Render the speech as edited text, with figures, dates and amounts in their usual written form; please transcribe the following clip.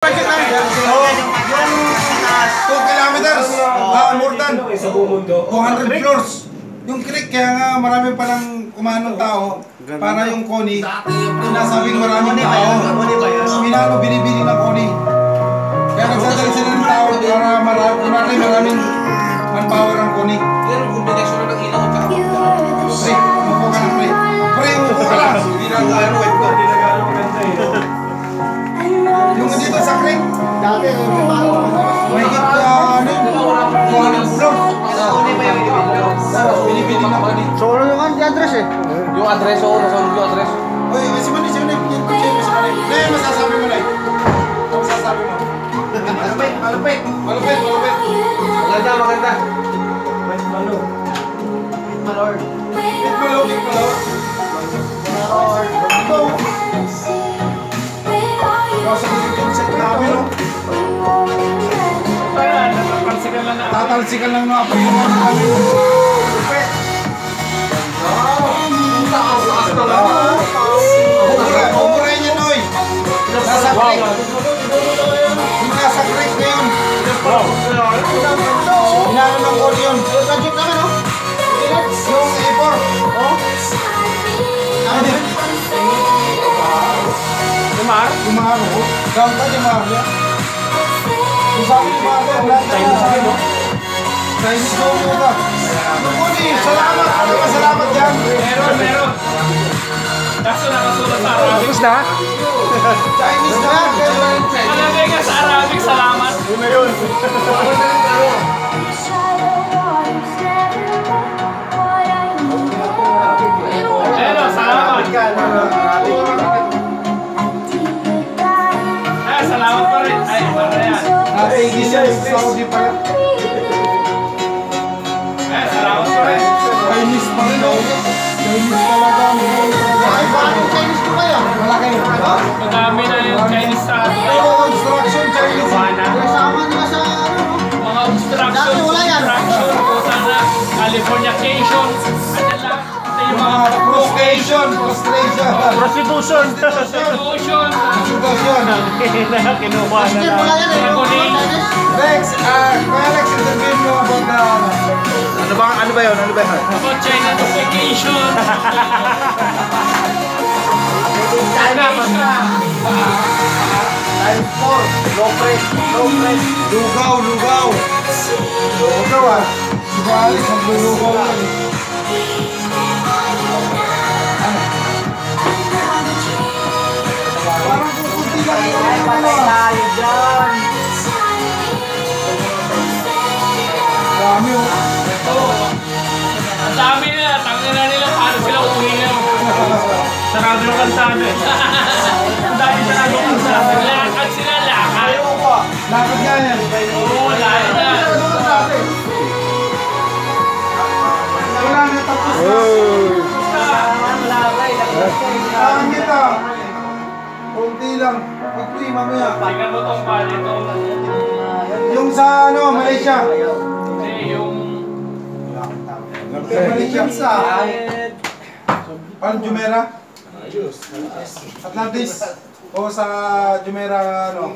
budget lang. 2 kilometers. More than 200 floors. Yung creek, kaya nga marami palang kumanong tao para yung Koni. Sinasabing maraming tao. Binibili ng Koni. Kaya nagsadali sila ng tao para maraming manpower ang Koni. Pero kombinasyon na ng ilaw at saka Pre, umupo ka na pre. Pre, umupo ka na. hindi na gano'n web ko. Yung dito sa creek, may higit 200 floors. Binibili ng Koni. Solo naman di address eh. Yung address, nasunod yung address. Uy, si Manny. Yung kutsi mo si Manny. Nay, masasabi mo, Nay. Ano masasabi mo? Malupit. Maganda. Malord. Malupit. Tatalsikan lang mga pagkakas namin. Umurahin niya, Noy. Nasa creek. Yung nasa creek na yun. Hinalo ng Koni yun. Budget naman oh. Yung A4. Dumar. Gawta Dumar. Yung sabi ni Dumar. Chinese daw mo ka. Koni, salamat. Ano ka salamat dyan? Meron. Kaso nakasulat sa Arabic. Tapos na? Chinese na. Malagay ka sa Arabic, salamat. Yun na yun. Pero, salamat. Salamat pa rin. Ay, para yan. Natigis siya sa Saudi pala. Salamat pa rin. Chinese pa rin. Chinese talaga. Ay, bakit Chinese ko kaya? Malaki. Madami na yung Chinese sa atin. Pero construction Chinese. Kasama nila sa ano? Mga obstruction. Dati wala yan. Puta na. Californication. Ano lang. Ito yung mga Prostration. Prostitution. promotion. Kinuha na Rex, lang. Kuya Rex, interview mo about Ano ba yun? About China notification. Times 4. Low press. Lugaw ah. Si Alex, maglulugaw yan eh. Parang kukunti lang yung ano ah. Dami oh. Ang dami nila. Tangin na nila. Paano sila uwi na? Sarado yung kalsada. Ang dami sarado yung kalsada. Lakad sila. Lakad. Lakad nga yan. Oo, lakad na. Wala na, tapos na. Saan kita? Kunti lang. Kunti mamaya. Tingnan mo tong pala itong... Yung sa ano, Malaysia. Hindi, yung... Malaysia. Parang Jumeirah? Atlantis? O sa Jumeirah ano?